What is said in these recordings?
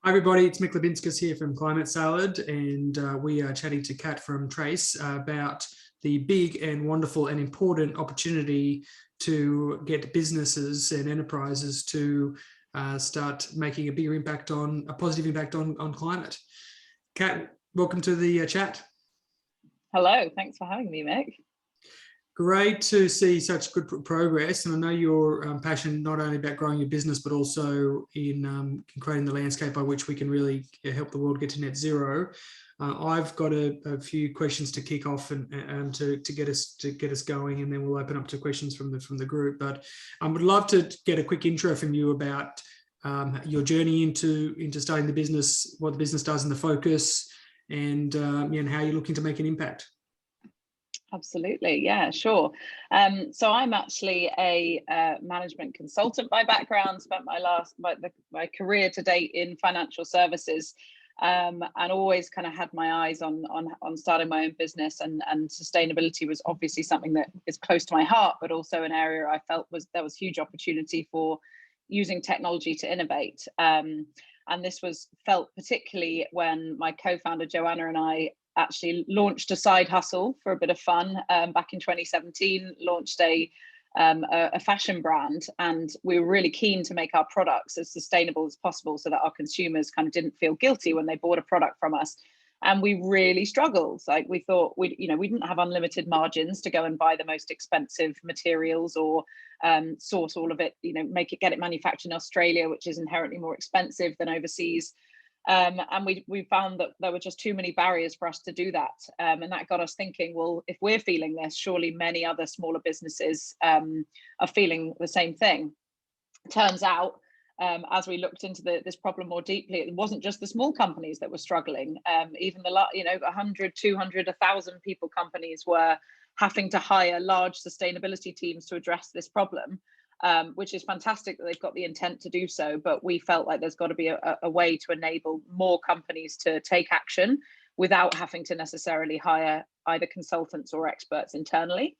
Hi everybody, it's Mick Lebinskas here from Climate Salad, and we are chatting to Kat from Trace about the big and wonderful and important opportunity to get businesses and enterprises to start making a bigger impact a positive impact on climate. Kat, welcome to the chat. Hello, thanks for having me, Mick. Great to see such good progress, and I know you're passionate not only about growing your business but also in creating the landscape by which we can really help the world get to net zero. I've got a few questions to kick off and to get us going, and then we'll open up to questions from the group. But I would love to get a quick intro from you about your journey into starting the business, what the business does, and the focus, and how you're looking to make an impact. Absolutely, yeah, sure. So I'm actually a management consultant by background. Spent my career to date in financial services, and always kind of had my eyes on starting my own business. And sustainability was obviously something that is close to my heart, but also an area I felt there was huge opportunity for using technology to innovate. And this was felt particularly when my co-founder Joanna and I actually launched a side hustle for a bit of fun back in 2017, launched a fashion brand, and we were really keen to make our products as sustainable as possible so that our consumers kind of didn't feel guilty when they bought a product from us. And we really struggled. Like, we thought we didn't have unlimited margins to go and buy the most expensive materials or source all of it, get it manufactured in Australia, which is inherently more expensive than overseas. And we found that there were just too many barriers for us to do that. And that got us thinking, well, if we're feeling this, surely many other smaller businesses are feeling the same thing. Turns out, as we looked into this problem more deeply, it wasn't just the small companies that were struggling. Even the 100, 200, 1,000 people companies were having to hire large sustainability teams to address this problem. Which is fantastic that they've got the intent to do so, but we felt like there's got to be a way to enable more companies to take action without having to necessarily hire either consultants or experts internally.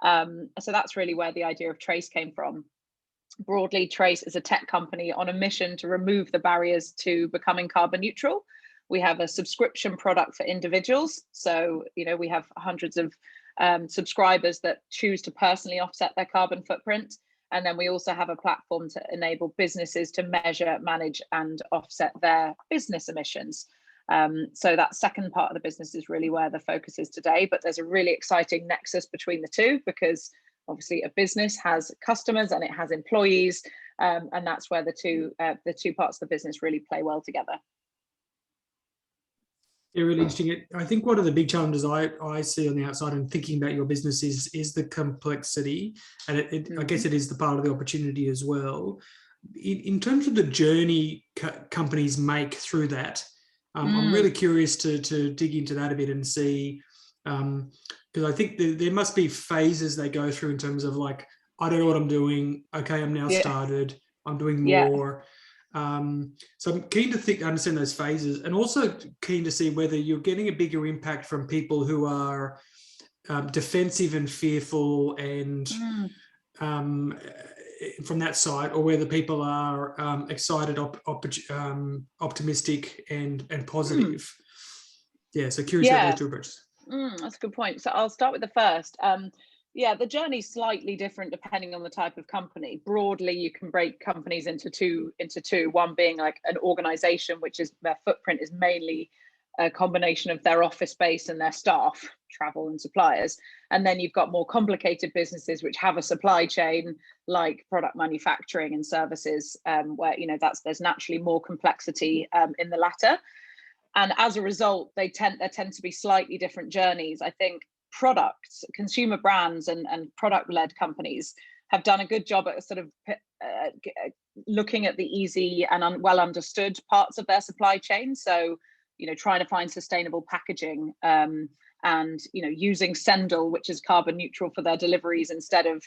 So that's really where the idea of Trace came from. Broadly, Trace is a tech company on a mission to remove the barriers to becoming carbon neutral. We have a subscription product for individuals. So, we have hundreds of subscribers that choose to personally offset their carbon footprint. And then we also have a platform to enable businesses to measure, manage, and offset their business emissions. So that second part of the business is really where the focus is today. But there's a really exciting nexus between the two, because obviously a business has customers and it has employees, and that's where the two parts of the business really play well together. Yeah, really interesting. I think one of the big challenges I see on the outside and thinking about your business is the complexity, and I guess it is the part of the opportunity as well. In terms of the journey companies make through that, I'm really curious to dig into that a bit and see, because I think there must be phases they go through in terms of, like, I don't know what I'm doing. Okay, I'm now started. I'm doing more. So I'm keen to understand those phases, and also keen to see whether you're getting a bigger impact from people who are defensive and fearful and from that side, or whether people are excited, optimistic and positive. Yeah, so curious about those two approaches. That's a good point. So I'll start with the first. The journey's slightly different depending on the type of company. Broadly, you can break companies into two. One being like an organization, which is their footprint is mainly a combination of their office space and their staff, travel and suppliers. And then you've got more complicated businesses which have a supply chain, like product manufacturing and services, where there's naturally more complexity in the latter. And as a result, there tend to be slightly different journeys. I think products, consumer brands and product-led companies have done a good job at sort of looking at the easy and well understood parts of their supply chain. So, trying to find sustainable packaging and using Sendle, which is carbon neutral for their deliveries instead of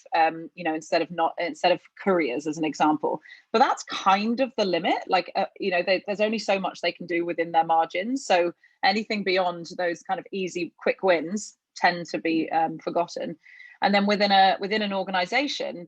couriers, as an example. But that's kind of the limit. Like there's only so much they can do within their margins. So anything beyond those kind of easy, quick wins tend to be forgotten. And then within an organization,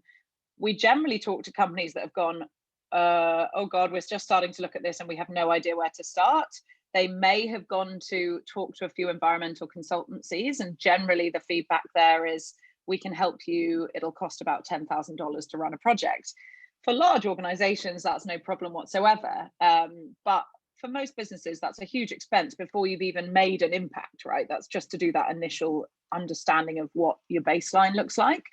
we generally talk to companies that have gone, oh God, we're just starting to look at this and we have no idea where to start. They may have gone to talk to a few environmental consultancies, and generally the feedback there is, we can help you, it'll cost about $10,000 to run a project. For large organizations, that's no problem whatsoever. But for most businesses, that's a huge expense before you've even made an impact, right? That's just to do that initial understanding of what your baseline looks like.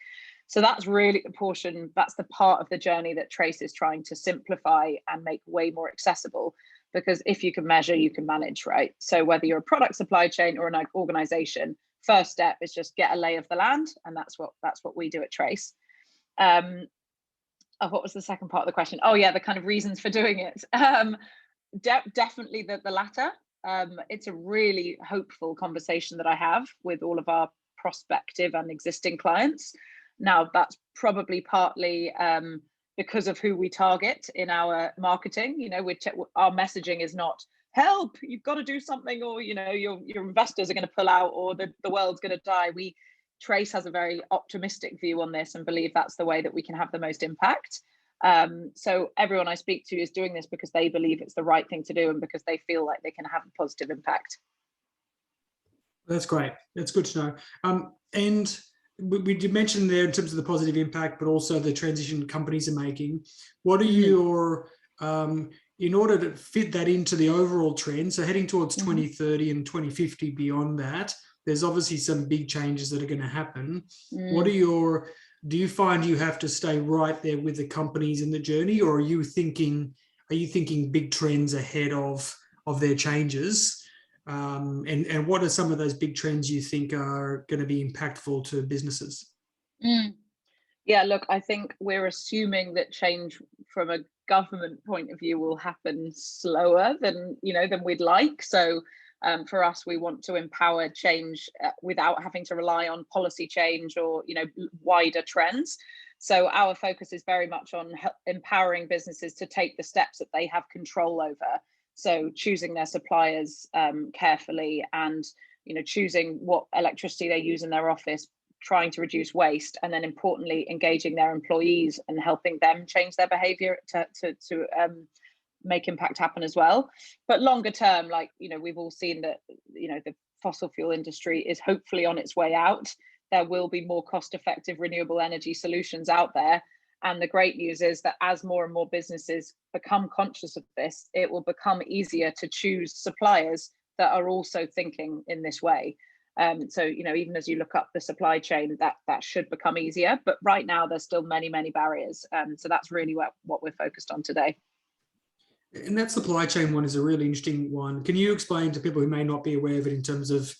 So that's really the portion, that's the part of the journey that Trace is trying to simplify and make way more accessible. Because if you can measure, you can manage, right? So whether you're a product supply chain or an organization, first step is just get a lay of the land, and that's what we do at Trace. What was the second part of the question? Oh yeah, the kind of reasons for doing it. Definitely the latter. It's a really hopeful conversation that I have with all of our prospective and existing clients. Now, that's probably partly because of who we target in our marketing. You know, our messaging is not help, you've got to do something, or you know, your investors are going to pull out, or the world's going to die. Trace has a very optimistic view on this and believe that's the way that we can have the most impact. So everyone I speak to is doing this because they believe it's the right thing to do and because they feel like they can have a positive impact. That's great. That's good to know. And we did mention there in terms of the positive impact, but also the transition companies are making. What are your, in order to fit that into the overall trend, so heading towards 2030 and 2050 beyond that, there's obviously some big changes that are going to happen. What are do you find you have to stay right there with the companies in the journey, or are you thinking big trends ahead of their changes? And what are some of those big trends you think are going to be impactful to businesses? Yeah, look, I think we're assuming that change from a government point of view will happen slower than we'd like. So for us, we want to empower change without having to rely on policy change or wider trends. So our focus is very much on empowering businesses to take the steps that they have control over. So choosing their suppliers carefully, and choosing what electricity they use in their office, trying to reduce waste, and then importantly engaging their employees and helping them change their behavior to make impact happen as well. But longer term, we've all seen that the fossil fuel industry is hopefully on its way out. There will be more cost-effective renewable energy solutions out there. And the great news is that as more and more businesses become conscious of this, it will become easier to choose suppliers that are also thinking in this way. So, even as you look up the supply chain, that should become easier. But right now, there's still many, many barriers. So that's really what we're focused on today. And that supply chain one is a really interesting one. Can you explain to people who may not be aware of it in terms of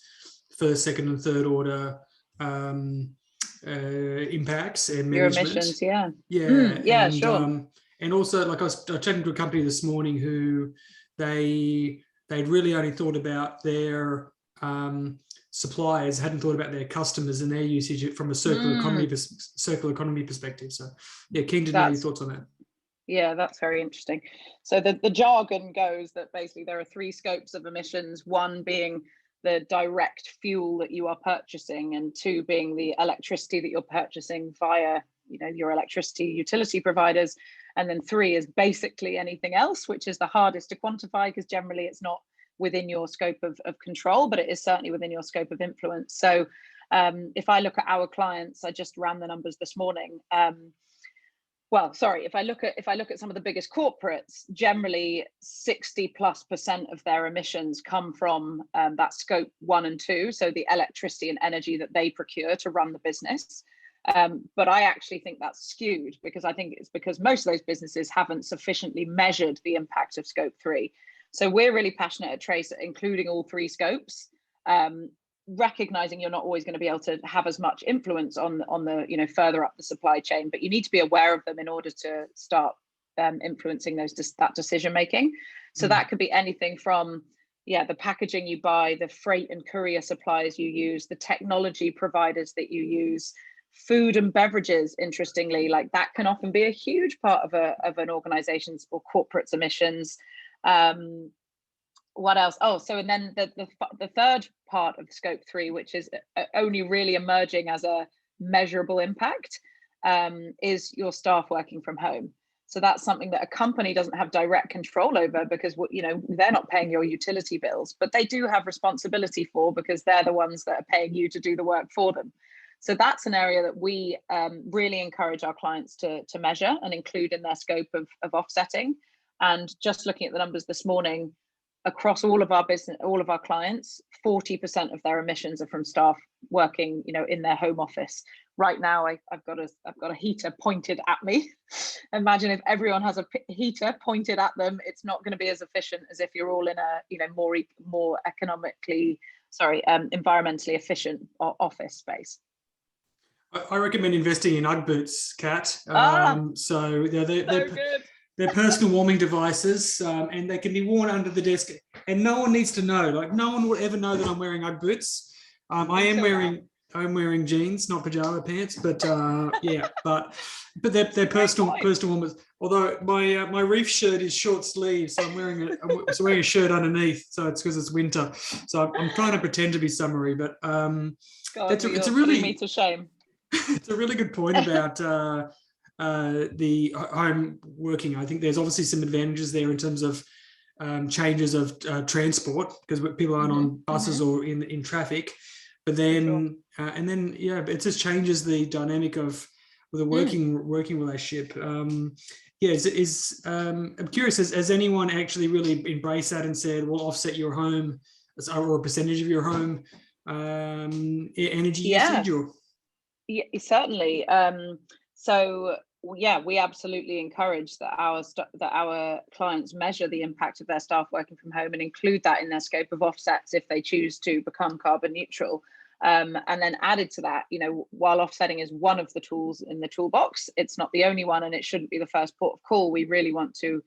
first, second, and third order impacts and management? Your emissions, yeah. Yeah, and, sure. And also, I was chatting to a company this morning who they'd really only thought about their suppliers, hadn't thought about their customers and their usage from a circular economy perspective. So, yeah, keen to know your thoughts on that. Yeah, that's very interesting. So the jargon goes that basically there are 3 scopes of emissions, 1 being the direct fuel that you are purchasing, and 2 being the electricity that you're purchasing via your electricity utility providers, and then 3 is basically anything else, which is the hardest to quantify because generally it's not within your scope of control, but it is certainly within your scope of influence. So if I look at our clients, I just ran the numbers this morning. If I look at some of the biggest corporates, generally 60+% of their emissions come from that scope 1 and 2, so the electricity and energy that they procure to run the business. But I actually think that's skewed, because I think it's because most of those businesses haven't sufficiently measured the impact of scope 3. So we're really passionate at Trace at including all 3 scopes, recognizing you're not always going to be able to have as much influence on the further up the supply chain, but you need to be aware of them in order to start influencing that decision making. So that could be anything from the packaging you buy, the freight and courier suppliers you use, the technology providers that you use, food and beverages. Interestingly, that can often be a huge part of an organization's or corporate's emissions. What else? And then the third part of scope 3, which is only really emerging as a measurable impact, is your staff working from home. So that's something that a company doesn't have direct control over, because they're not paying your utility bills, but they do have responsibility for, because they're the ones that are paying you to do the work for them. So that's an area that we really encourage our clients to measure and include in their scope of offsetting. And just looking at the numbers this morning, across all of our business, all of our clients, 40% of their emissions are from staff working, in their home office. Right now, I've got a heater pointed at me. Imagine if everyone has a heater pointed at them. It's not going to be as efficient as if you're all in a, more environmentally efficient office space. I recommend investing in Ugg boots, Kat. So they're good. They're personal warming devices, and they can be worn under the desk, and no one needs to know. Like, no one will ever know that I'm wearing Ugg boots. I'm wearing jeans, not pajama pants, but yeah, but they're personal warmers. Although my reef shirt is short sleeve, so I'm wearing a shirt underneath. So it's because it's winter. So I'm trying to pretend to be summery, but it's a really putting me to shame. It's a really good point about the home working. I think there's obviously some advantages there in terms of changes of transport, because people aren't on buses or in traffic. But then, and then, it just changes the dynamic of the working relationship. I'm curious, has anyone actually really embraced that and said, "We'll offset your home or a percentage of your home energy usage"? Or? Yeah, certainly. We absolutely encourage that our clients measure the impact of their staff working from home and include that in their scope of offsets if they choose to become carbon neutral. And then added to that, while offsetting is one of the tools in the toolbox, it's not the only one, and it shouldn't be the first port of call. We really want to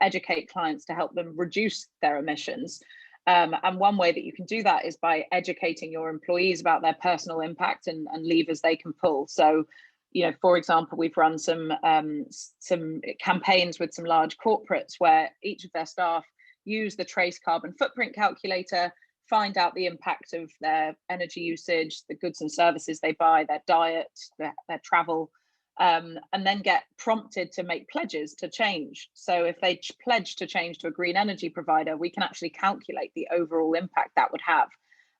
educate clients to help them reduce their emissions. And one way that you can do that is by educating your employees about their personal impact and levers they can pull. So, for example, we've run some campaigns with some large corporates where each of their staff use the Trace carbon footprint calculator, find out the impact of their energy usage, the goods and services they buy, their diet, their travel, and then get prompted to make pledges to change. So if they pledge to change to a green energy provider, we can actually calculate the overall impact that would have.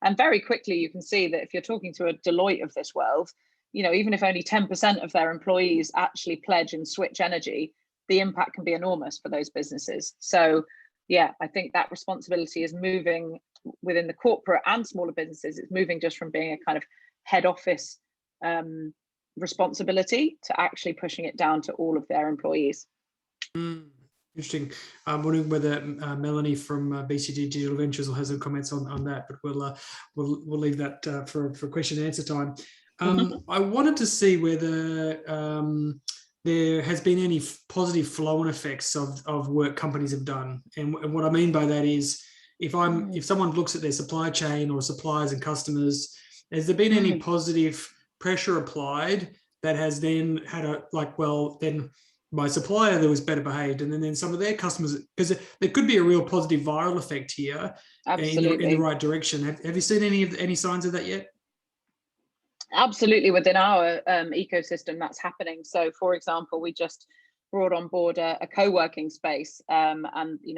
And very quickly, you can see that if you're talking to a Deloitte of this world, even if only 10% of their employees actually pledge and switch energy, the impact can be enormous for those businesses. So yeah, I think that responsibility is moving within the corporate and smaller businesses. It's moving just from being a kind of head office responsibility to actually pushing it down to all of their employees. Interesting. I'm wondering whether Melanie from BCD Digital Ventures will have some comments on that, but we'll leave that for question and answer time. I wanted to see whether there has been any positive flow-on effects of work companies have done, and what I mean by that is, if someone looks at their supply chain or suppliers and customers, has there been any positive pressure applied that has then had then my supplier that was better behaved, and then some of their customers, because there could be a real positive viral effect here in the right direction. Have you seen any signs of that yet? Absolutely, within our ecosystem, that's happening. So, for example, we just brought on board a co-working space, and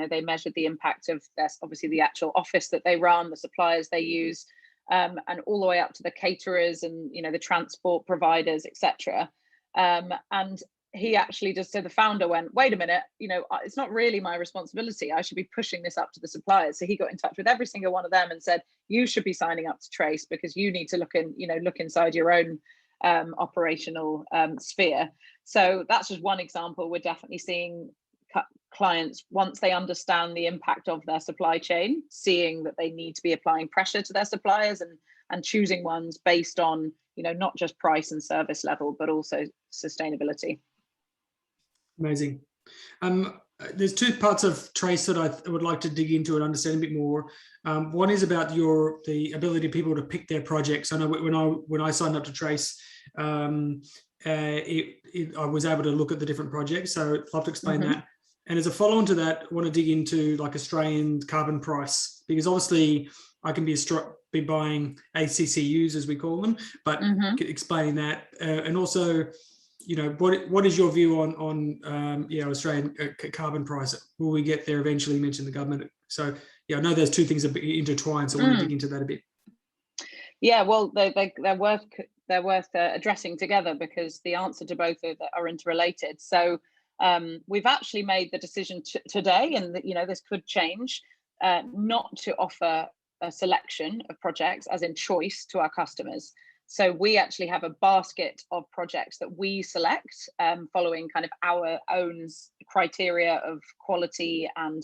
they measured the impact of obviously the actual office that they run, the suppliers they use, and all the way up to the caterers and the transport providers, etc. And he actually just said, the founder went, wait a minute, it's not really my responsibility. I should be pushing this up to the suppliers. So he got in touch with every single one of them and said, you should be signing up to Trace, because you need to look inside your own operational sphere. So that's just one example. We're definitely seeing clients, once they understand the impact of their supply chain, seeing that they need to be applying pressure to their suppliers and choosing ones based on not just price and service level, but also sustainability. Amazing. There's two parts of Trace that I would like to dig into and understand a bit more. One is about the ability of people to pick their projects. I know when I signed up to Trace, I was able to look at the different projects. So I'd love to explain that. And as a follow-on to that, I want to dig into like Australian carbon price, because obviously I can be buying ACCUs, as we call them, but explaining that, and also what is your view on Australian carbon price? Will we get there eventually? You mentioned the government. So I know those two things are intertwined. So I want to dig into that a bit. Yeah, well, they're worth addressing together, because the answer to both are interrelated. So we've actually made the decision today, and this could change, not to offer a selection of projects, as in choice, to our customers. So we actually have a basket of projects that we select, following kind of our own criteria of quality and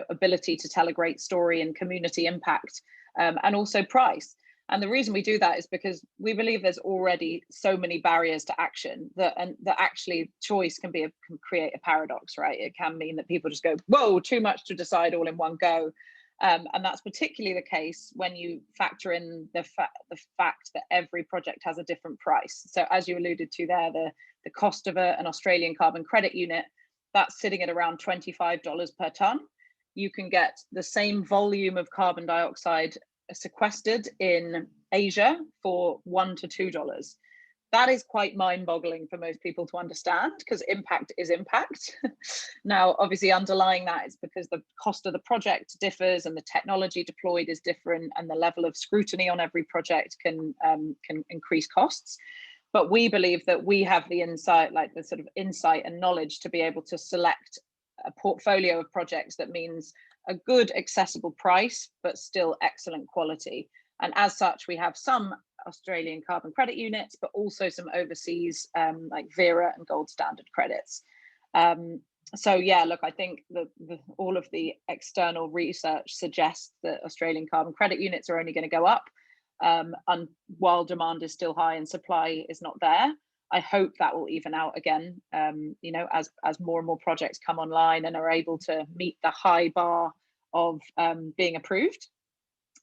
ability to tell a great story and community impact, and also price. And the reason we do that is because we believe there's already so many barriers to action that actually choice can create a paradox, right? It can mean that people just go, whoa, too much to decide all in one go. And that's particularly the case when you factor in the fact that every project has a different price. So as you alluded to there, the cost of an Australian carbon credit unit, that's sitting at around $25 per tonne. You can get the same volume of carbon dioxide sequestered in Asia for $1 to $2. That is quite mind-boggling for most people to understand, because impact is impact. Now, obviously, underlying that is because the cost of the project differs and the technology deployed is different, and the level of scrutiny on every project can increase costs. But we believe that we have the insight, like the sort of insight and knowledge, to be able to select a portfolio of projects that means a good accessible price, but still excellent quality. And as such, we have some Australian carbon credit units, but also some overseas, like Vera and Gold Standard credits. So yeah, look, I think all of the external research suggests that Australian carbon credit units are only going to go up, and while demand is still high and supply is not there. I hope that will even out again, as more and more projects come online and are able to meet the high bar of being approved.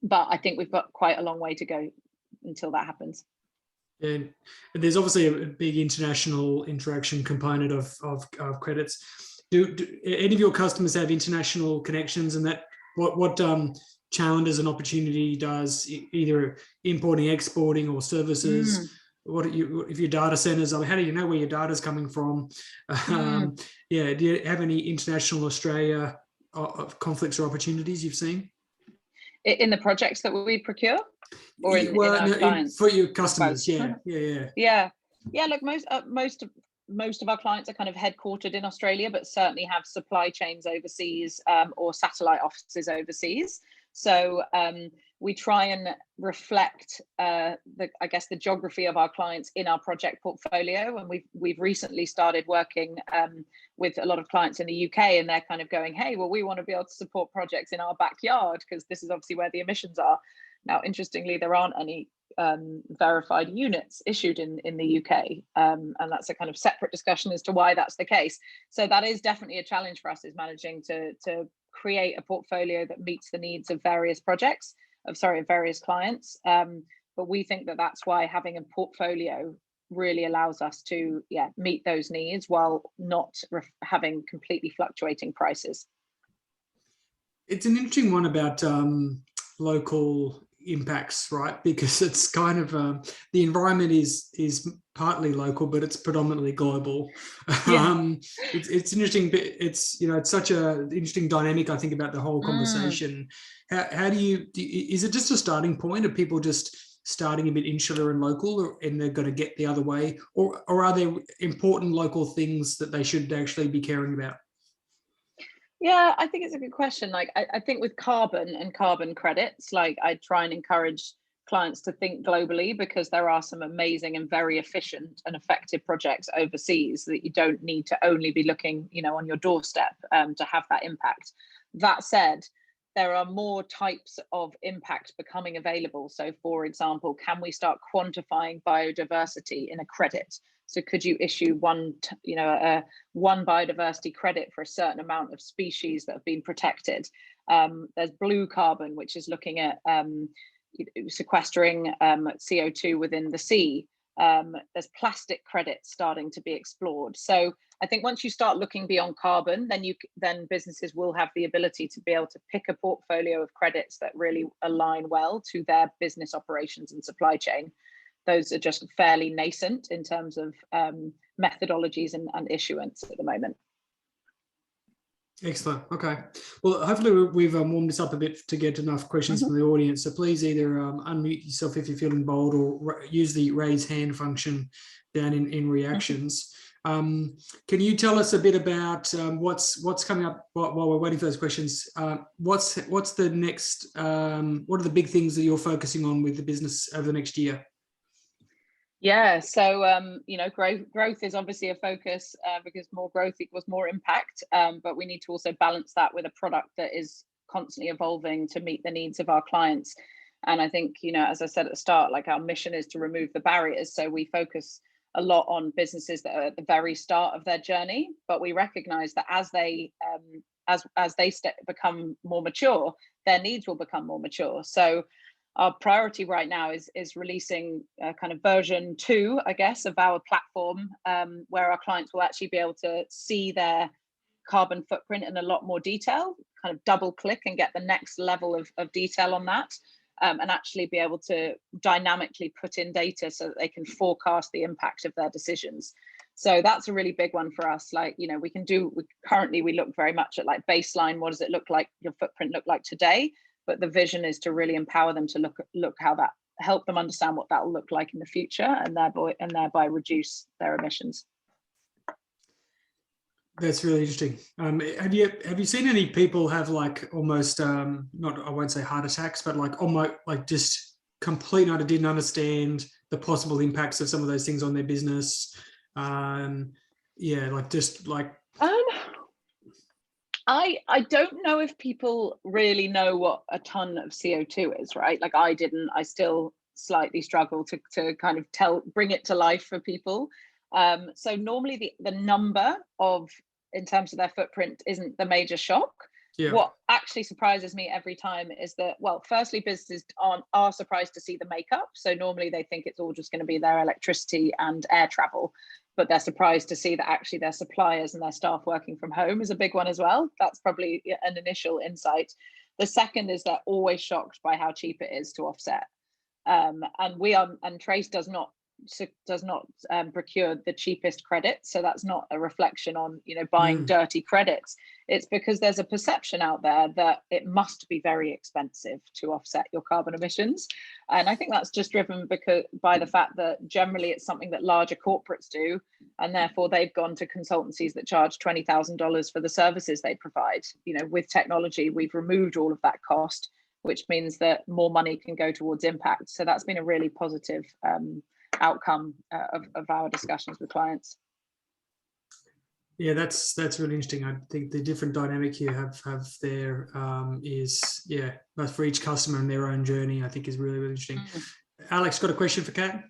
But I think we've got quite a long way to go until that happens. And there's obviously a big international interaction component of credits. Do any of your customers have international connections, and that what challenges and opportunity does either importing, exporting, or services? What if your data centers? I mean, how do you know where your data is coming from? Do you have any international Australia conflicts or opportunities you've seen in the projects that we procure, or in our clients? For your customers? Yeah. Look, most of our clients are kind of headquartered in Australia, but certainly have supply chains overseas, or satellite offices overseas. So we try and reflect the geography of our clients in our project portfolio. And we've recently started working with a lot of clients in the UK, and they're kind of going, hey, well, we want to be able to support projects in our backyard, because this is obviously where the emissions are. Now, interestingly, there aren't any verified units issued in the UK, and that's a kind of separate discussion as to why that's the case. So that is definitely a challenge for us, is managing to create a portfolio that meets the needs of various various clients. But we think that that's why having a portfolio really allows us to meet those needs while not having completely fluctuating prices. It's an interesting one about local impacts, right? Because it's kind of the environment is partly local, but it's predominantly global. It's interesting. It's it's such a interesting dynamic, I think, about the whole conversation. How do you? Is it just a starting point? Are people just starting a bit insular and local, and they're going to get the other way, or are there important local things that they should actually be caring about? Yeah, I think it's a good question. Like, I think with carbon and carbon credits, like, I try and encourage clients to think globally, because there are some amazing and very efficient and effective projects overseas that you don't need to only be looking, on your doorstep to have that impact. That said, there are more types of impact becoming available. So, for example, can we start quantifying biodiversity in a credit? So could you issue one biodiversity credit for a certain amount of species that have been protected? There's blue carbon, which is looking at sequestering CO2 within the sea. There's plastic credits starting to be explored. So I think once you start looking beyond carbon, then businesses will have the ability to be able to pick a portfolio of credits that really align well to their business operations and supply chain. those are just fairly nascent in terms of methodologies and issuance at the moment. Excellent. Okay. Well, hopefully we've warmed this up a bit to get enough questions from the audience. So please either unmute yourself if you're feeling bold, or use the raise hand function down in reactions. Can you tell us a bit about what's coming up while we're waiting for those questions? What's the next? What are the big things that you're focusing on with the business over the next year? Yeah, so growth is obviously a focus because more growth equals more impact, but we need to also balance that with a product that is constantly evolving to meet the needs of our clients. And I think, as I said at the start, like, our mission is to remove the barriers. So we focus a lot on businesses that are at the very start of their journey, but we recognize that as they become more mature, their needs will become more mature. So our priority right now is releasing kind of version 2, I guess, of our platform, where our clients will actually be able to see their carbon footprint in a lot more detail, kind of double click and get the next level of detail on that, and actually be able to dynamically put in data so that they can forecast the impact of their decisions. So that's a really big one for us. Like, currently we look very much at like baseline, what does it look like, your footprint look like today? But the vision is to really empower them to look how that, help them understand what that will look like in the future, and thereby reduce their emissions. That's really interesting. Have you seen any people have like almost not, I won't say heart attacks, but like almost like just complete didn't understand the possible impacts of some of those things on their business? I don't know if people really know what a ton of CO2 is, right? Like, I didn't. I still slightly struggle to kind of bring it to life for people. So normally the number in terms of their footprint isn't the major shock. Yeah. What actually surprises me every time is that, well, firstly, businesses are surprised to see the makeup. So normally they think it's all just going to be their electricity and air travel, but they're surprised to see that actually their suppliers and their staff working from home is a big one as well. That's probably an initial insight. The second is they're always shocked by how cheap it is to offset. And Trace does not procure the cheapest credit, so that's not a reflection on buying dirty credits. It's because there's a perception out there that it must be very expensive to offset your carbon emissions, and I think that's just driven by the fact that generally it's something that larger corporates do, and therefore they've gone to consultancies that charge $20,000 for the services they provide. With technology, we've removed all of that cost, which means that more money can go towards impact. So that's been a really positive outcome of our discussions with clients. Yeah, that's really interesting. I think the different dynamic you have there is, both for each customer and their own journey, I think is really, really interesting. Alex, got a question for Kat?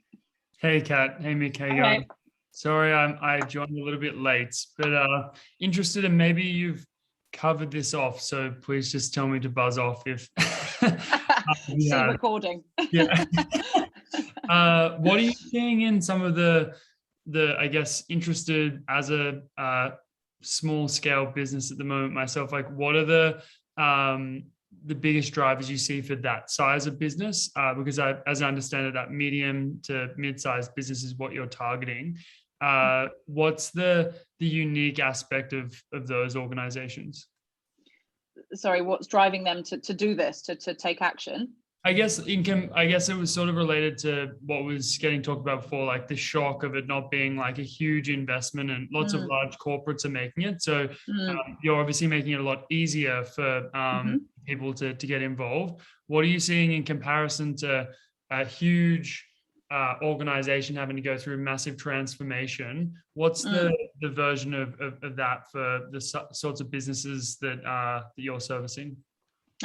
Hey, Kat. Hey, Mick. How you going? Sorry, I joined a little bit late, but interested in, maybe you've covered this off, so please just tell me to buzz off if see recording. Yeah. What are you seeing in some of the I guess, interested as a small scale business at the moment myself, like what are the biggest drivers you see for that size of business? Because as I understand it, that medium to mid-sized business is what you're targeting. What's the unique aspect of those organizations? Sorry, what's driving them to do this, to take action? I guess it was sort of related to what was getting talked about before, like the shock of it not being like a huge investment, and lots of large corporates are making it. So you're obviously making it a lot easier for people to get involved. What are you seeing in comparison to a huge organization having to go through massive transformation? What's the version of that for the sorts of businesses that you're servicing?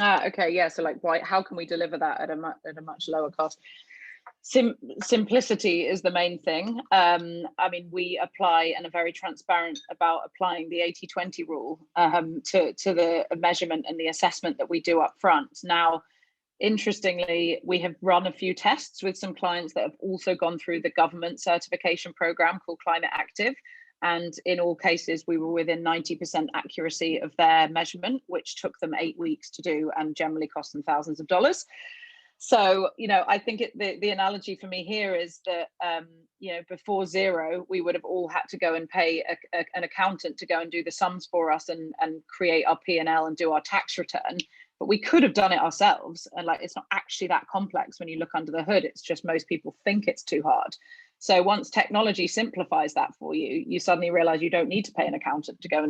Okay, yeah. So like, how can we deliver that at a much lower cost? Simplicity is the main thing. I mean, we apply and are very transparent about applying the 80-20 rule to the measurement and the assessment that we do up front. Now, interestingly, we have run a few tests with some clients that have also gone through the government certification program called Climate Active. And in all cases, we were within 90% accuracy of their measurement, which took them 8 weeks to do and generally cost them thousands of dollars. So, I think the analogy for me here is that, before Zero, we would have all had to go and pay an accountant to go and do the sums for us and create our P&L and do our tax return. But we could have done it ourselves. And it's not actually that complex when you look under the hood. It's just most people think it's too hard. So once technology simplifies that for you, you suddenly realize you don't need to pay an accountant to go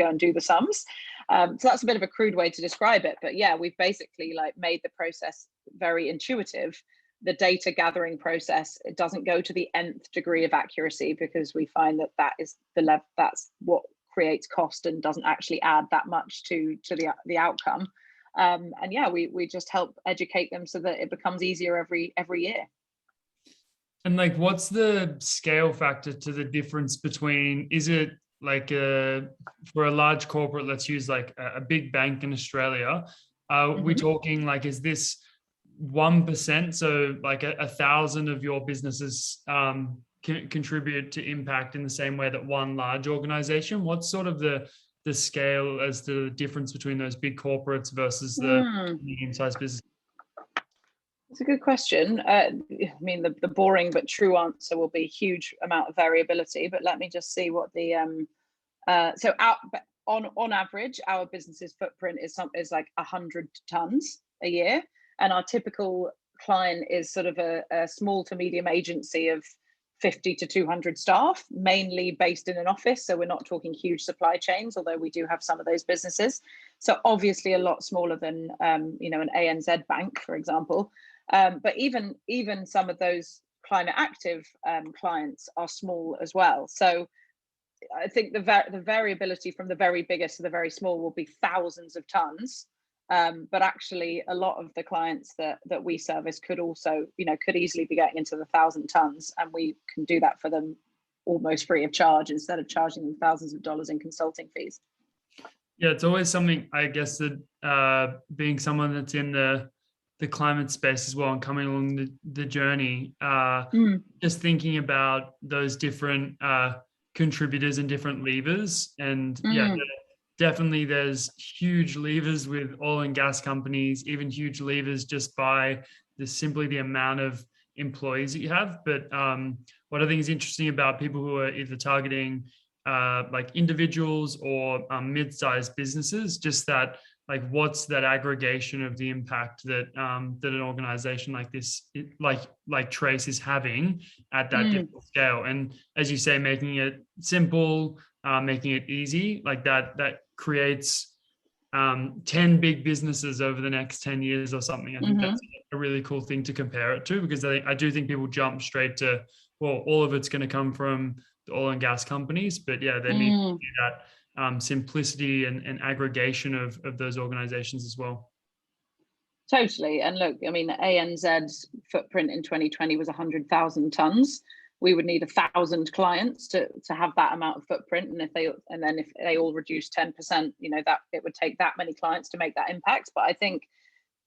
and do the sums. So that's a bit of a crude way to describe it. But yeah, we've basically made the process very intuitive. The data gathering process, it doesn't go to the nth degree of accuracy, because we find that is the level, that's what creates cost and doesn't actually add that much to the outcome. And yeah, we just help educate them so that it becomes easier every year. And what's the scale factor to the difference between, is it for a large corporate, let's use a big bank in Australia, we talking is this 1%? So 1,000 of your businesses contribute to impact in the same way that one large organization? What's sort of the scale as to the difference between those big corporates versus the medium-sized business? It's a good question. I mean, the boring but true answer will be huge amount of variability, but let me just see what the on average, our business's footprint is 100 tons a year, and our typical client is sort of a small to medium agency of 50 to 200 staff, mainly based in an office. So we're not talking huge supply chains, although we do have some of those businesses. So obviously a lot smaller than an ANZ bank, for example. But even some of those climate active clients are small as well. So I think the variability from the very biggest to the very small will be thousands of tons. But actually a lot of the clients that we service could also, could easily be getting into the 1,000 tons, and we can do that for them almost free of charge instead of charging them thousands of dollars in consulting fees. Yeah, it's always something, I guess, that being someone that's in the climate space as well and coming along the journey, just thinking about those different contributors and different levers. And yeah, definitely there's huge levers with oil and gas companies, even huge levers just by simply the amount of employees that you have. But what I think is interesting about people who are either targeting individuals or mid-sized businesses, just that what's that aggregation of the impact that that an organization like this, like Trace, is having at that different scale. And as you say, making it simple, making it easy, that creates 10 big businesses over the next 10 years or something. I think that's a really cool thing to compare it to, because I do think people jump straight to, well, all of it's going to come from the oil and gas companies, but yeah, they need to do that simplicity and aggregation of those organizations as well. Totally. And look, I mean, ANZ's footprint in 2020 was 100,000 tons. We would need 1,000 clients to have that amount of footprint, and if they all reduce 10%, that it would take that many clients to make that impact. But I think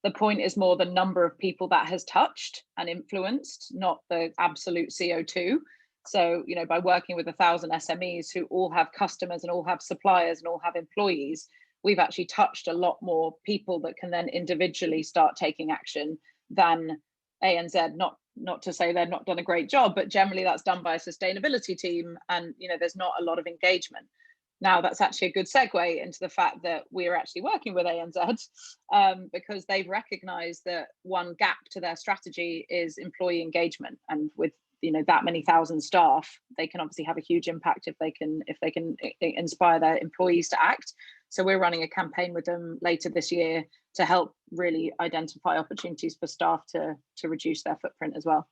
the point is more the number of people that has touched and influenced, not the absolute CO2. So, by working with 1,000 SMEs who all have customers and all have suppliers and all have employees, we've actually touched a lot more people that can then individually start taking action than ANZ. Not to say they've not done a great job, but generally that's done by a sustainability team, and there's not a lot of engagement. Now that's actually a good segue into the fact that we're actually working with ANZ because they've recognized that one gap to their strategy is employee engagement, and with that many thousand staff, they can obviously have a huge impact if they can inspire their employees to act. So we're running a campaign with them later this year to help really identify opportunities for staff to reduce their footprint as well.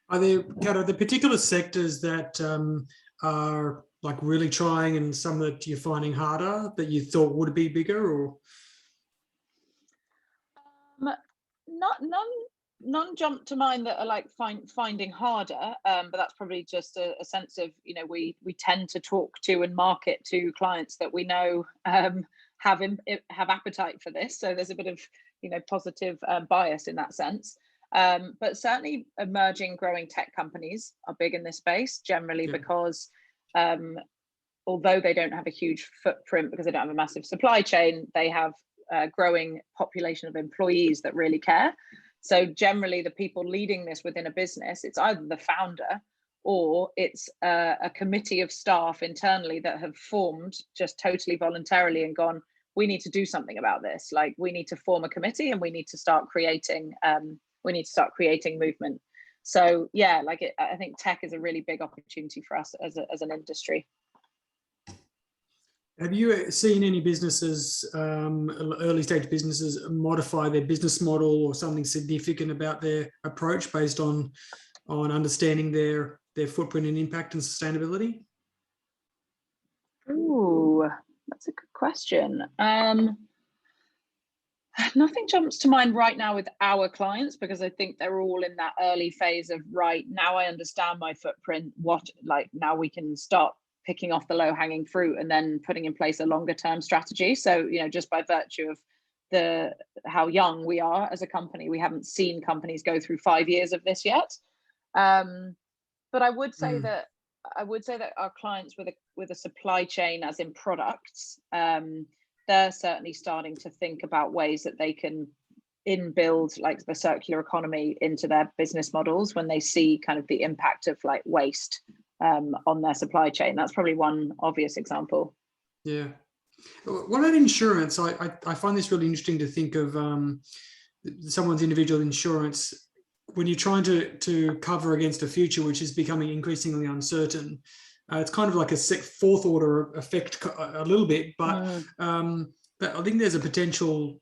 Are there the particular sectors that are really trying, and some that you're finding harder that you thought would be bigger, or? None jump to mind that are finding harder, but that's probably just a sense of we tend to talk to and market to clients that we know have appetite for this, so there's a bit of positive bias in that sense. But certainly emerging growing tech companies are big in this space generally, because although they don't have a huge footprint because they don't have a massive supply chain, they have growing population of employees that really care. So generally the people leading this within a business, it's either the founder or it's a committee of staff internally that have formed just totally voluntarily and gone, we need to do something about this. Like, we need to form a committee and we need to start creating movement. So yeah, I think tech is a really big opportunity for us as an industry. Have you seen any businesses, early stage businesses, modify their business model or something significant about their approach based on understanding their footprint and impact and sustainability? Ooh, that's a good question. Nothing jumps to mind right now with our clients, because I think they're all in that early phase of, right, now I understand my footprint, now we can start picking off the low-hanging fruit and then putting in place a longer term strategy. So, just by virtue of how young we are as a company, we haven't seen companies go through 5 years of this yet. But I would say that our clients with a supply chain, as in products, they're certainly starting to think about ways that they can inbuild like the circular economy into their business models when they see kind of the impact of like waste on their supply chain. That's probably one obvious example. Yeah. What about insurance? I find this really interesting to think of someone's individual insurance when you're trying to cover against a future which is becoming increasingly uncertain. It's kind of like a fourth order effect a little bit, but I think there's a potential.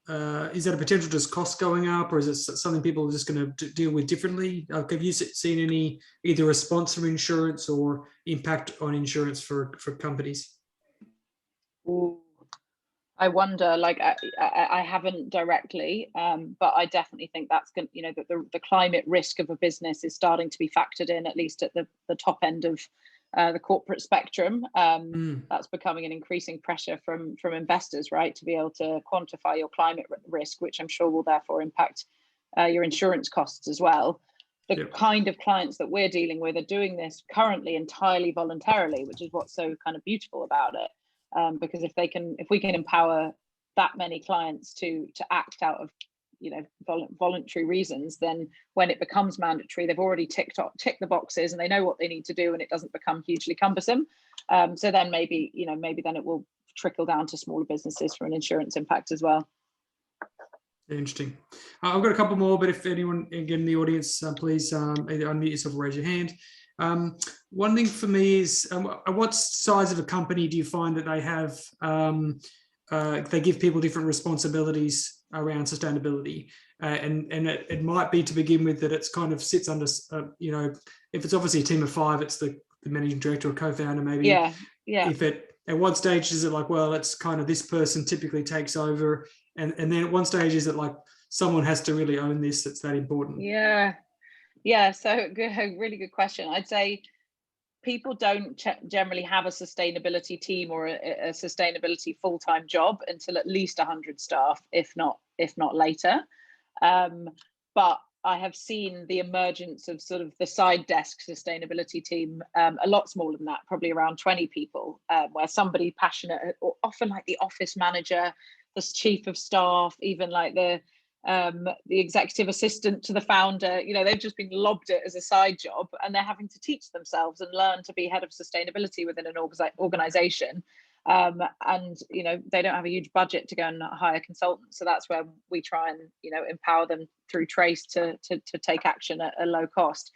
Is that a potential just cost going up, or is it something people are just going to deal with differently? Have you seen any either response from insurance or impact on insurance for companies? Ooh. I wonder, I haven't directly, but I definitely think that's going to, that the climate risk of a business is starting to be factored in, at least at the top end of the corporate spectrum. That's becoming an increasing pressure from investors, right, to be able to quantify your climate risk, which I'm sure will therefore impact your insurance costs as well. The kind of clients that we're dealing with are doing this currently entirely voluntarily, which is what's so kind of beautiful about it. Because if we can empower that many clients to act out of voluntary reasons, then when it becomes mandatory, they've already ticked the boxes and they know what they need to do, and it doesn't become hugely cumbersome. So then maybe then it will trickle down to smaller businesses from an insurance impact as well. Interesting. I've got a couple more, but if anyone, again, in the audience, please either unmute yourself or raise your hand. One thing for me is, what size of a company do you find that they have, they give people different responsibilities around sustainability? And it might be, to begin with, that it's kind of sits under, if it's obviously a team of 5, it's the managing director or co-founder, maybe. Yeah. If at what stage is it like, well, it's kind of this person typically takes over, and then at one stage is it like someone has to really own this, it's that important? Yeah, so really good question. I'd say people don't generally have a sustainability team or a sustainability full-time job until at least 100 staff, if not later. But I have seen the emergence of sort of the side desk sustainability team, a lot smaller than that, probably around 20 people, where somebody passionate, or often like the office manager, the chief of staff, even like the executive assistant to the founder, they've just been lobbed it as a side job, and they're having to teach themselves and learn to be head of sustainability within an organization. And they don't have a huge budget to go and hire consultants, so that's where we try and empower them through Trace to take action at a low cost.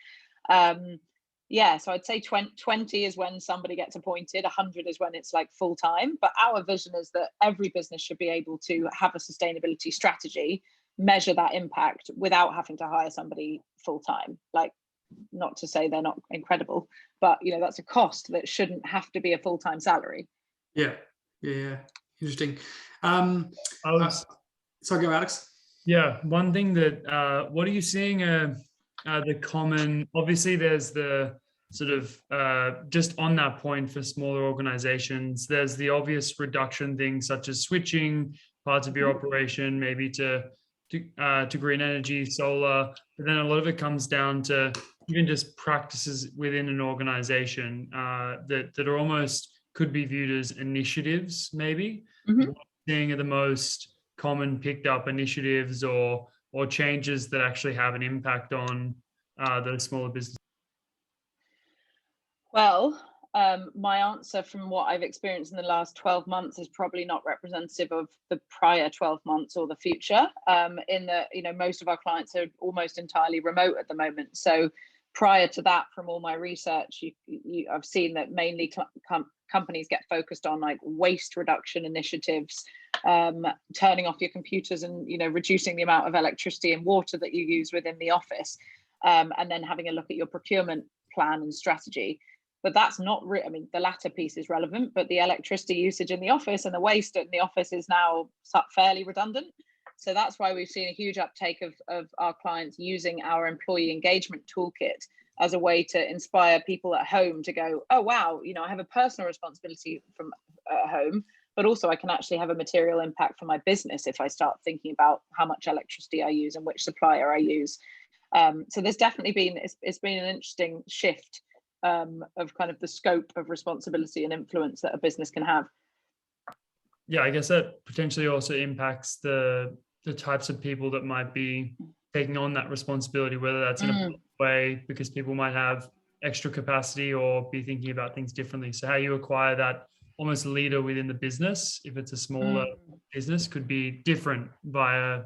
So I'd say 20 is when somebody gets appointed, 100 is when it's like full time. But our vision is that every business should be able to have a sustainability strategy, measure that impact without having to hire somebody full time. Like, not to say they're not incredible, but that's a cost that shouldn't have to be a full time salary. Yeah. Interesting. Sorry, go, Alex. Yeah, one thing that what are you seeing? The common, obviously, there's the sort of just on that point for smaller organizations. There's the obvious reduction things such as switching parts of your operation, maybe to green energy, solar. But then a lot of it comes down to even just practices within an organization that are almost could be viewed as initiatives, maybe. What I'm seeing are the most common picked up initiatives or changes that actually have an impact on those smaller businesses? Well, my answer from what I've experienced in the last 12 months is probably not representative of the prior 12 months or the future. In that, most of our clients are almost entirely remote at the moment. So prior to that, from all my research, I've seen that mainly companies get focused on like waste reduction initiatives, turning off your computers and reducing the amount of electricity and water that you use within the office, and then having a look at your procurement plan and strategy. But that's not the latter piece is relevant, but the electricity usage in the office and the waste in the office is now fairly redundant. So that's why we've seen a huge uptake of our clients using our employee engagement toolkit as a way to inspire people at home to go, oh, wow, I have a personal responsibility from at home, but also I can actually have a material impact for my business if I start thinking about how much electricity I use and which supplier I use. So there's definitely been, it's been an interesting shift of kind of the scope of responsibility and influence that a business can have. Yeah, I guess that potentially also impacts the types of people that might be taking on that responsibility, whether that's in a way because people might have extra capacity or be thinking about things differently. So how you acquire that almost leader within the business, if it's a smaller business, could be different via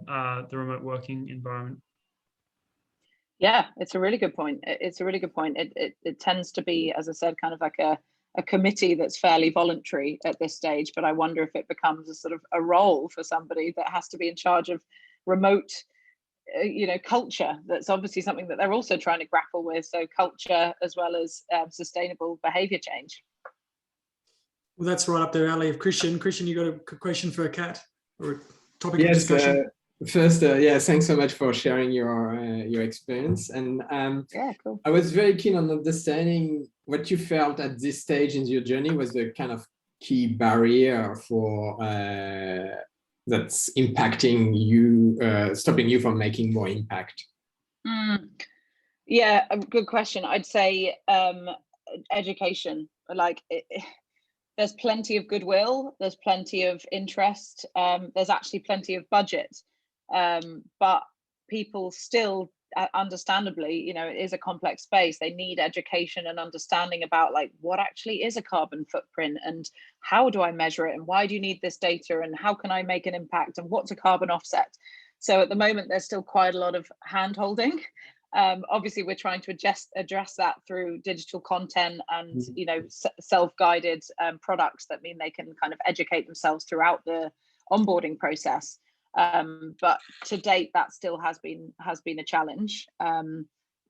the remote working environment. Yeah, it's a really good point. It's a really good point. It tends to be, as I said, kind of like a committee that's fairly voluntary at this stage, but I wonder if it becomes a sort of a role for somebody that has to be in charge of remote, culture. That's obviously something that they're also trying to grapple with. So culture as well as sustainable behavior change. Well, that's right up their alley of Christian. Christian, you got a question for Kat or a topic of discussion? First, thanks so much for sharing your experience. And yeah, cool. I was very keen on understanding what you felt at this stage in your journey was the kind of key barrier for that's impacting you, stopping you from making more impact. Yeah, a good question. I'd say education. Like there's plenty of goodwill, there's plenty of interest, there's actually plenty of budget. But people still, understandably, it is a complex space. They need education and understanding about like what actually is a carbon footprint and how do I measure it and why do you need this data and how can I make an impact and what's a carbon offset. So at the moment, there's still quite a lot of hand holding. Obviously, we're trying to address that through digital content and self-guided products that mean they can kind of educate themselves throughout the onboarding process. But to date, that still has been a challenge.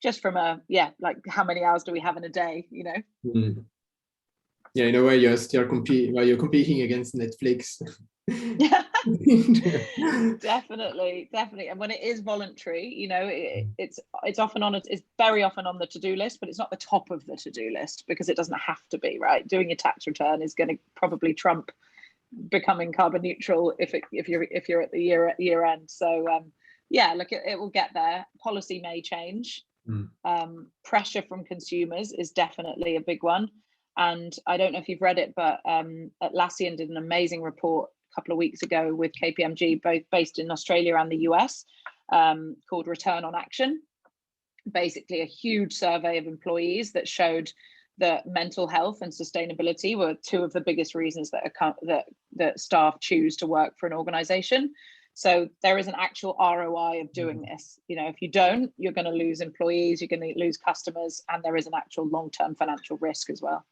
Just from like how many hours do we have in a day? Yeah, in a way, you're still competing against Netflix. Definitely. And when it is voluntary, it's often it's very often on the to-do list, but it's not the top of the to-do list because it doesn't have to be, right? Doing your tax return is going to probably trump becoming carbon neutral if you're at the year end. So look, it will get there. Policy may change. Pressure from consumers is definitely a big one. And I don't know if you've read it, but Atlassian did an amazing report a couple of weeks ago with KPMG, both based in Australia and the US, called Return on Action. Basically a huge survey of employees that showed that mental health and sustainability were two of the biggest reasons that staff choose to work for an organization. So there is an actual ROI of doing this. If you don't, you're going to lose employees, you're going to lose customers, and there is an actual long-term financial risk as well.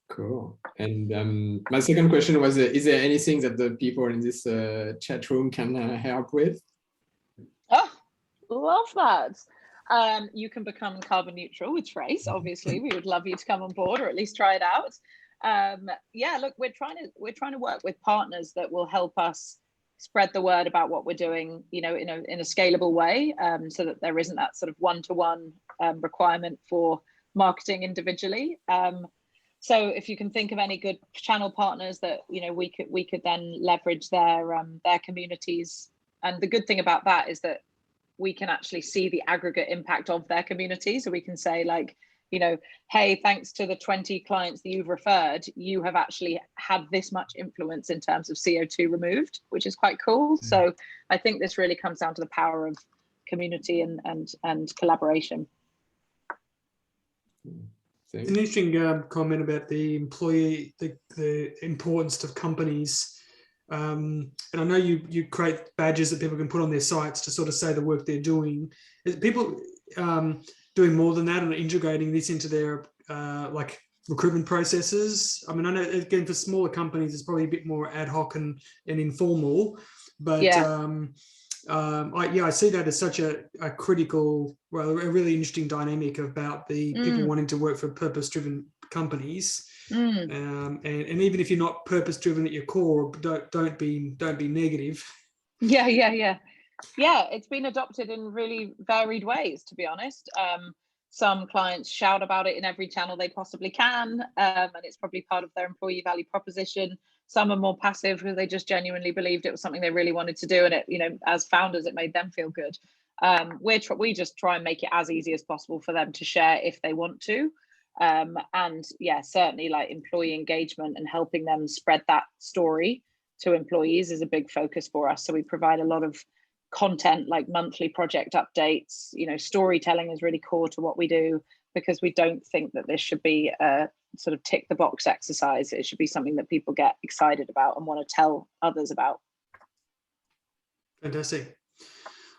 Cool. And my second question was, is there anything that the people in this chat room can help with? Oh, love that. You can become carbon neutral with Trace. Obviously, we would love you to come on board or at least try it out. Look, we're trying to work with partners that will help us spread the word about what we're doing, in a scalable way, so that there isn't that sort of one-to-one requirement for marketing individually. So if you can think of any good channel partners that we could then leverage their communities. And the good thing about that is that we can actually see the aggregate impact of their community. So we can say, like, hey, thanks to the 20 clients that you've referred, you have actually had this much influence in terms of CO2 removed, which is quite cool. So I think this really comes down to the power of community and collaboration. It's an interesting comment about the employee, the importance of companies. And I know you create badges that people can put on their sites to sort of say the work they're doing. Is people doing more than that and integrating this into their like recruitment processes? I mean, I know, again, for smaller companies, it's probably a bit more ad hoc and informal, but I see that as such a critical, well, a really interesting dynamic about the people wanting to work for purpose-driven companies. And even if you're not purpose-driven at your core, don't be negative. Yeah, it's been adopted in really varied ways, to be honest. Some clients shout about it in every channel they possibly can, and it's probably part of their employee value proposition. Some are more passive, who they just genuinely believed it was something they really wanted to do, and it, as founders, it made them feel good. We just try and make it as easy as possible for them to share if they want to. And yeah, certainly like employee engagement and helping them spread that story to employees is a big focus for us. So we provide a lot of content like monthly project updates. Storytelling is really core to what we do, because we don't think that this should be a sort of tick the box exercise. It should be something that people get excited about and want to tell others about. Fantastic.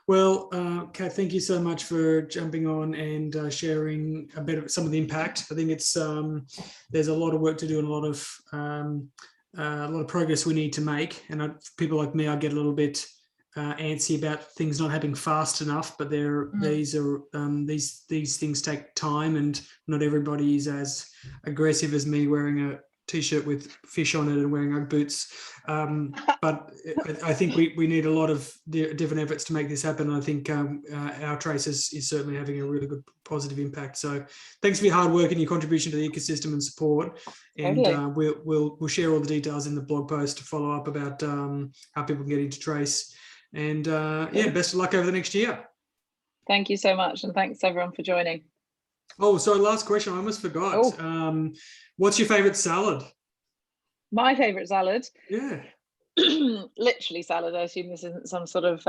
Well, Kat, thank you so much for jumping on and sharing a bit of some of the impact. I think it's there's a lot of work to do and a lot of progress we need to make. And people like me, I get a little bit antsy about things not happening fast enough. But these things take time, and not everybody is as aggressive as me wearing a T-shirt with fish on it and wearing Ugg boots. But I think we need a lot of different efforts to make this happen. And I think our Trace is certainly having a really good positive impact. So thanks for your hard work and your contribution to the ecosystem and support. And we'll share all the details in the blog post to follow up about how people can get into Trace. And best of luck over the next year. Thank you so much. And thanks everyone for joining. Oh, sorry, last question. I almost forgot. What's your favorite salad? My favorite salad? Yeah. Literally salad. I assume this isn't some sort of,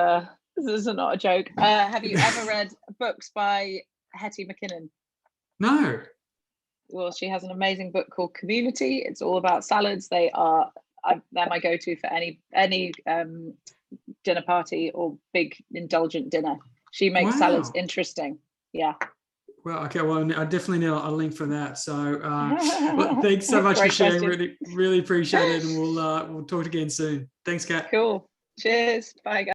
this is not a joke. Have you ever read books by Hetty McKinnon? No. Well, she has an amazing book called Community. It's all about salads. They're my go-to for any dinner party or big indulgent dinner. She makes salads interesting. Yeah. Well, okay. Well, I definitely need a link for that. So, well, thanks so much for sharing. Really appreciate it, and we'll talk again soon. Thanks, Kat. Cool. Cheers. Bye, guys.